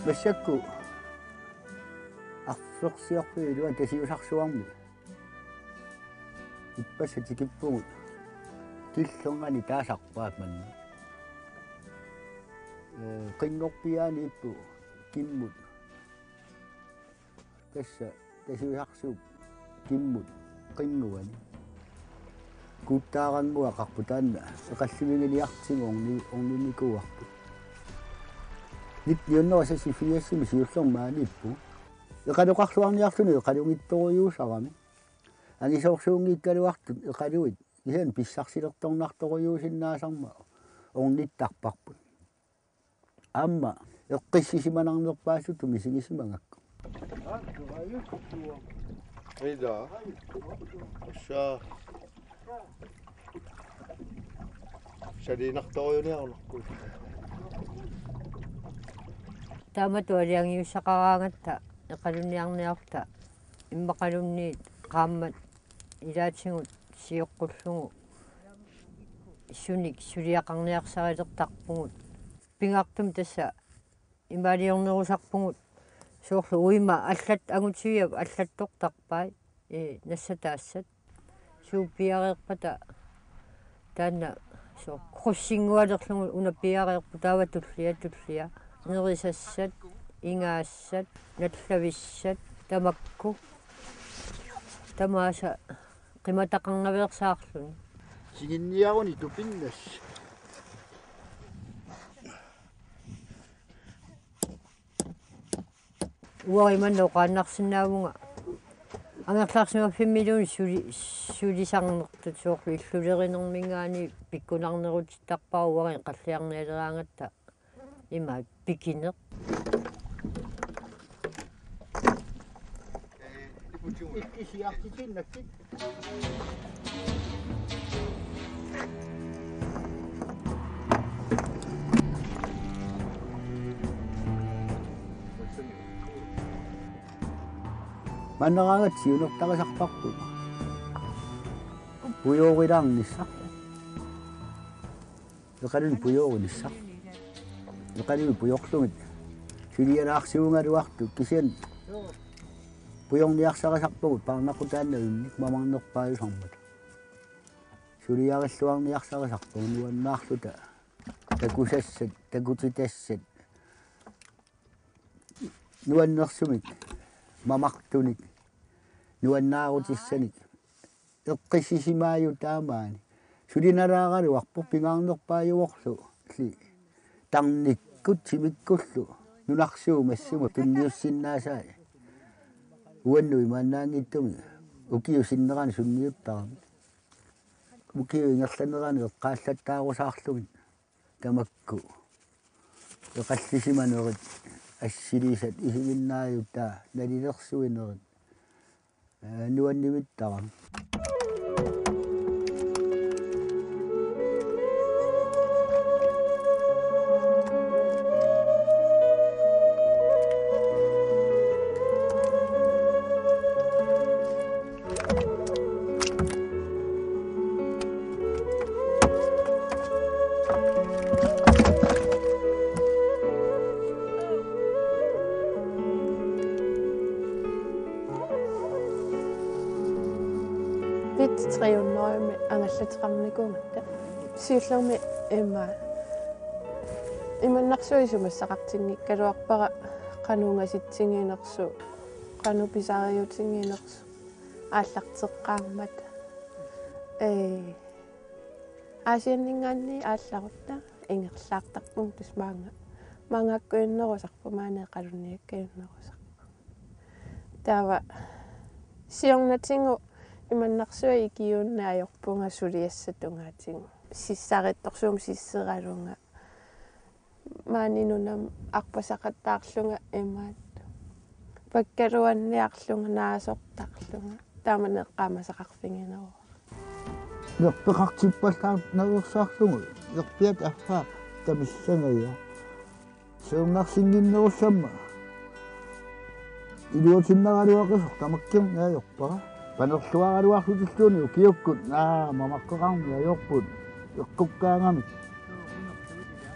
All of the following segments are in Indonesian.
Masyakku arsorsiarpuiluan tasiusarsuarmi ippasatikippugut killungani taasarpaat manni qinngorpiaani ippu kimmut tassa tasiusarsuup kimmut qinngugani kuuttaaranngua qarpu taanna eqalliminginiartingu orninikuarpu nitniunnerasasi fiassimi siullormaani ippu eqaluqarluarniarluni eqalungittoruyuusarami angisoorsuungiikkaluartut eqaluit ihan pissarsilertornartoruyuusinnaasarma ornittarparput amma eqqissisimanarnerpaassutumi singisimangakku Ida. Sha. Shadinartoruyuniarnerpu. Taamatualiangiussaqaraangatta eqalunniarniarta immaqalunniit qaammat ilaatingut siuqqullugu sunik suliaqarniarsarillertarpungut pingartum tassa imaliornerusarpungut soorlu uima аллат агутиуяв аллаттортарпай нассатаассат суупиареерпата таанна соо круссингуалерлугу унаппиареерпу тааватуллиа нерисассат ингаассат наллависсат тамакку тамааса qimataqqarnaveersaarluni siginniaruni tupinnas уариманно qaannarsinnaavunga ангерлаарсимаффиммилуни сулисарнертут соорлу иллулеринермингаани пиккунарнерутиттарпаа уарин qalliarnialeraangata има пикинеq ikkisiartitinnakkik маннераангат сиунертарисарпарпут пуйоорилаарнissaq эқалун пуйоорилissaq эқалун пуйорлугит сулиалаарсиунгалуарту кисиан пуйорниарсарисарпагут парнақутааннавинник мамарнерпааюсармат сулиариллуарниарсарисарпагу нуаннаарлута такусассат такутитассат нуаннерсумик мамартуник нуаннаарутиссаник эққиссисимааю таамаани сулиналаагалуарпу пингаарнерпааюорлу ли тарниккут симиккуллу нунарсуу массума тунниуссиннаасаа уаннуи маннаангиттуми укиусиннерани сунниуттарами укиуингерланерани эққааллаттаарусаарлугит тамакку эқаллисиманерит ассилисат исигиннааюттаа налилерсуинерит нуаннивиттарам Triunnoimme angallatramnikumatta siullermi imma imannarsuisumassaqartinngikkaluarpara qanuungasitsingiinersu qanupisariutingiinersu ааллартеққармат аасианнингаанни аалларутта ингерлаартарпун тусмаанга мангаккуиннерусарпу маанеқалунниаккаюннерусарпу таава сиорнатингу иманнарсуа икиууннаajorpunga сулиассатунгаатингу сиссаритторсуум сиссералунга маанинунам арпасақаттаарлунга имаат паккалуанниарлунга наасортарлунга тааманеққаамасақарфингинеру нерпеқартиппаллаар наверсаарлугу ерпиат аффаа тамиссангая сеуннарсингиннерусsamma илуутиннагалуақисо тамакким наajorpara панерлуагалуарлутиллууни укиуккут мамаккеқарми аёрпут эққуккаангами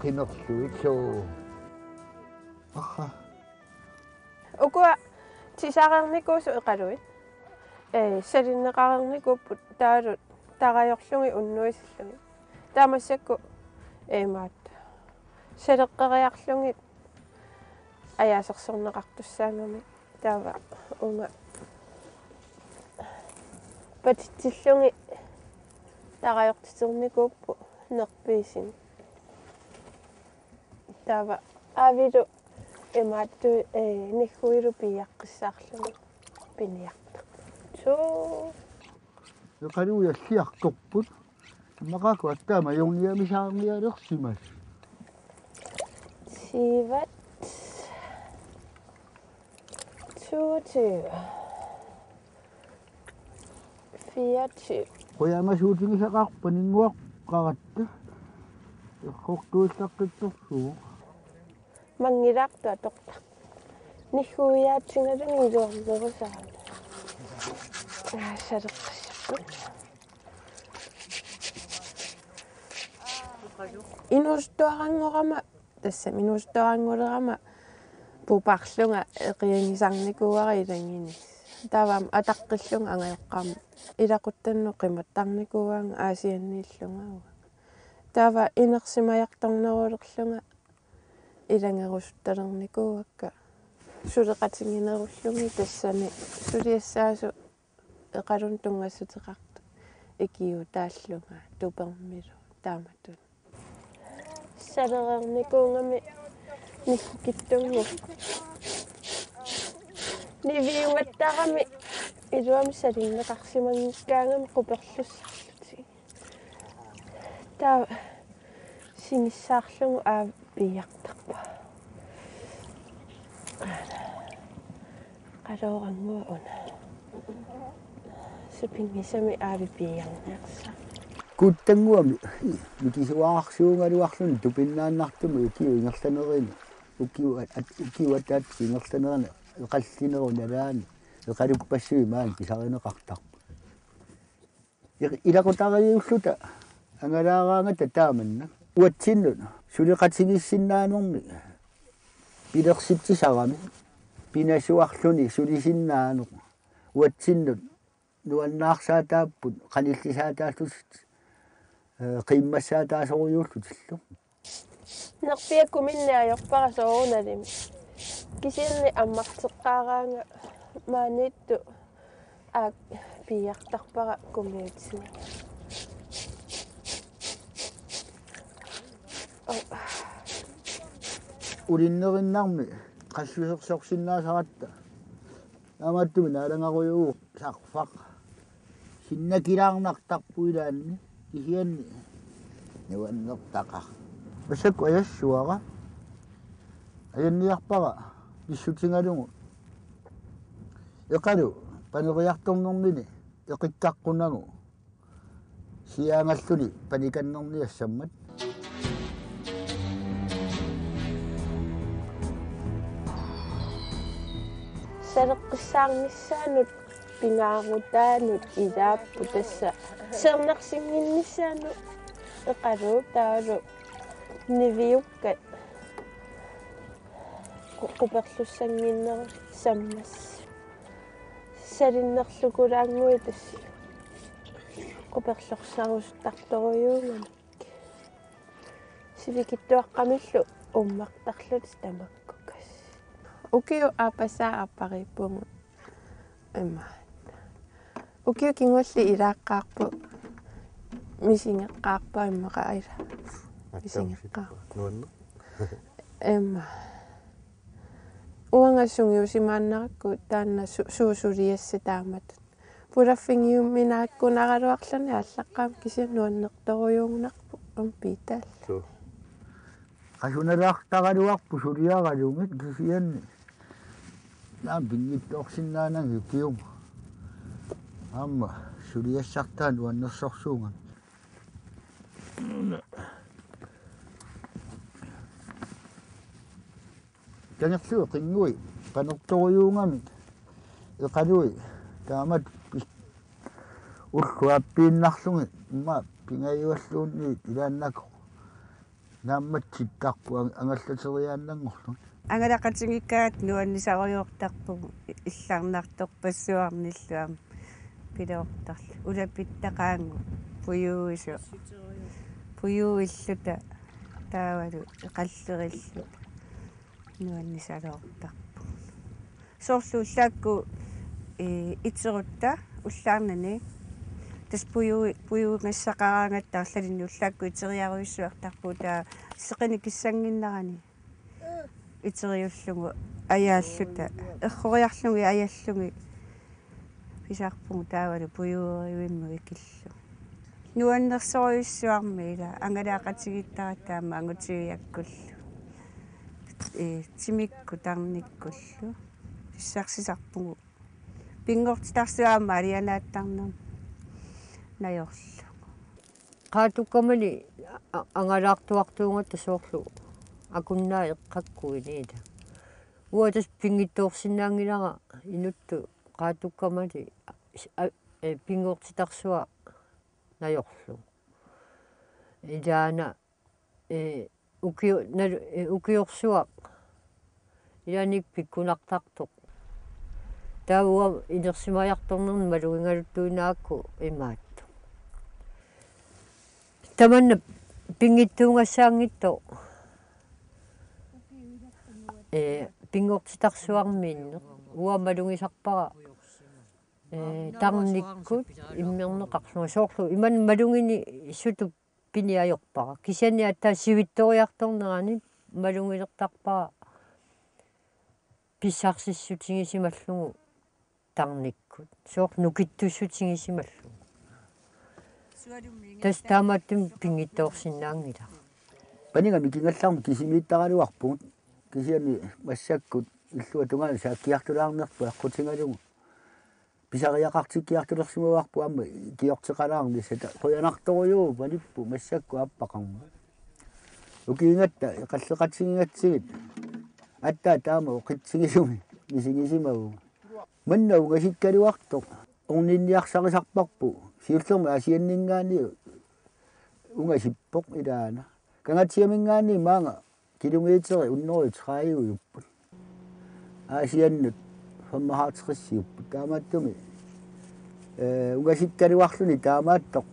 кинерлуит соо аха ukua tisaqarnikuusu iqaluit salinneqarernikuupput taalut taqajorlungi unnuisillungi taamassakku maat saleqqeriarlungit ajaasersorneqartussaangami taava unga patitillungi taqajortisernikuuppu nerpiisin taava avilu maattu nigguilu piaqqissaarlungi piniartaq suu Iqaluuya siartorput maqaku attaama yungiamisaanerlersimas sivat 22 24 qoyamasuutigisaqarpaninguaq qaratta iqqortuussaqqittorduu mangilaqtua toqta nigguiaatsingalungi iluarnerusaana saleqqissaput inuustuarangorama tassam inuustuarangulerama puparlunga eqiangisarnikuari ilangini tavam ataqqillunga angayoqqaama ilaquttanno qimattarnikuanga aasianniillunga tava inersimajartornerulerlunga ilangerusutalernikuakka suleqatinginerullungi tassani suliassaasu eqalun tungassutiqartu ikiu taallunga tupermilu taamatun salerernikuungami nikkittungu niviungattarami iluami salinneqarsimangikkaangami quperlussarluti taa sinissaarlungu aapiiartarpa qalorangua una supingisami aavipiiarnersa kuttanguami mikisuaarsuungaluarluni tupinnaannartumu ukiu ingerlanerini ukiu ataatsi ingerlanerana eqallinerunalaani eqaluppassuи maani pisarineqartarpu ilaqutariulluta angalaaraangata taamanna uatsinnut suliqatigissinnaanерми pilersitsisarami pinasuarluni sulisinnaanu uatsinnut nuannaarsaataapput qanillisaataallussit qimmassaataasoruyuullutillu nerpiakku minniajorparasoorunalimi kisianni ammarteqqaaraanga maanittu aak piiartarpara kumiutsini ulinnerinnarmi qassusersorsinnaasaratta amattumi naalangaruyuu sarfaq sinnakilaarnartarpuilaanni kisianni nuannertaqar masakku ajassuara ajanniarpara pissutingalungu eqalu paneriartornermini eqikkaqqunagu siaangalluni panikannerniassammat saleqqissaarnissaanut pingaarutaanut ilaappu tassa sernersinginnissaanu eqalu taalu niviukkat quperlussanginneru sammas salinnerlukulaangui tassi quperlorsarustartoruyuungama sivikittuaqqamillu ummartarlut tamakkukas ukiu aapassaa aappariippungu immaat ukiu kingulli ilaaqqaarpu misingeqqaarpa immaqaila misingeqqaarpu emma uangassungiusimaannaqakku taanna suusuliassa taamatut pulaffingiumminaakkunaraluarlani ааllaqqaam kisiannuannertoruyuungunarpu ampiitaal qasunalaartaqaluarpu suliaaqalungit kisianni naam pingittoorsinnaanangi kiunga amma suliassartaan uannersorsuungan tangerluu qingui qanertoruyuungami eqalui taamat ulluappiinnarlungi imma pingayualluunni ilaannako naammatsittarpu angallateriaannangorlu ангалақатингиккаат нуаннисариортарпугу илларнарторпассуарниллуам пилеортарлу улапиттақаангу пуюиллута таавалу эқаллериллута нуаннисалоортарпу соорлу уллаакку итсерутта уллаарнани тас пуюngassaqaraangattaарлалинни уллаакку итериаруиссуартарпу таа сеқини киссангиннарани итериуллугу аяаллута эрхориарлуги аяллуги писаарпугу таавалу пуюериуимму икиллу нуаннерсориуссуармиила ангалаақатигиттаратаама ангутигиаккуллу тимикку тарниккуллу писсарсисарпугу пингортитарсуаама алианааттарнерм наёрлу qaatukamani angalaartuartuungata sooрлу акуннаа эққаккуиниила уатас пингиттуорсинаангилара инутту qaatukamali пингортитарсуа наёрлу идаана укиорсуа яник пиккунартартоқ тауа инерсимаярторнерн малуингалуттуинаакку имаатту таманна пингиттуунгассаангитто пингортитарсуармиинне уа малунгисарпара тарниккут иммернеқарсуга соорлу иман малунгини суту пиниаёрпара кисани атта сивитториарторнерани малунгилертарпара писсарсиссутингисималлугу тарниккут соор нукиттуссутингисималлу тас тааматтум пингитторсинаангила панинга микингаллаарми кисимииттараалуарпугут кисиани массаккут иллуа тунгаана сааккиартулаарнерпу аққутингалугу писариақартиккиартулерсимуарпу амма киортеқалаарни сата қуянарторуйуу паниппу массакку аппақарма укиингатта иқаллеқатсигингатсигит аттаа таама оқитсигисуми мисигисимагу маннауга сиккалуартоқ орнинниарсарисарпарпу сиуллерми асианнингаани унгасиппоқ илаана кангатсиамингаани маанга километери уннери траиуйуппут асианнут 55 таамааттуми унгасиккалуарлуни таамааттоқ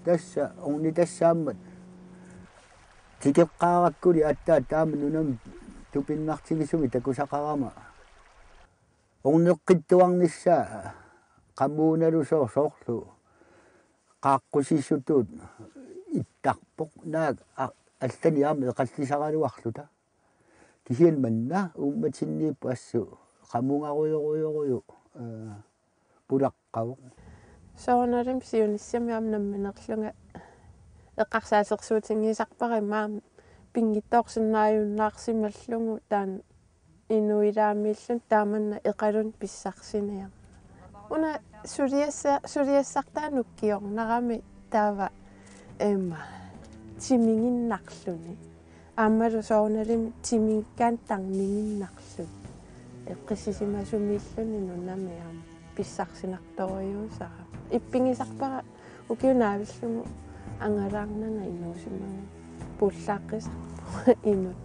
тасса орни тассааммат тикеққараккули аттаа таама нунам тупиннартигисуми такусақарама орнеққиттуарниссаа qammuunalusoo sooрлу qaaqqussissuttuut ittарпоq naag allani aama eqallisaraluarluta kisian manna uummatinniippu assu qammungaruyoruyoruyu pulaqqavuq соонарим сиуниссами намминерлунга эққарсаасерсуутингисарпари маам пингитторсиннааюннаарсималлугу таан инуилаамииллун тааманна эқалун писсарсиниа уна суриассартаануккиорнарами таава тимингиннарлуни аамалу сооналими тимингкаан тарнингиннарлу эққиссисимасумииллуни нунамиам писсарсинарториусара иппингисарпара укиунаавиллугу ангалаарнана инуусимаа пуллааққисарпу инут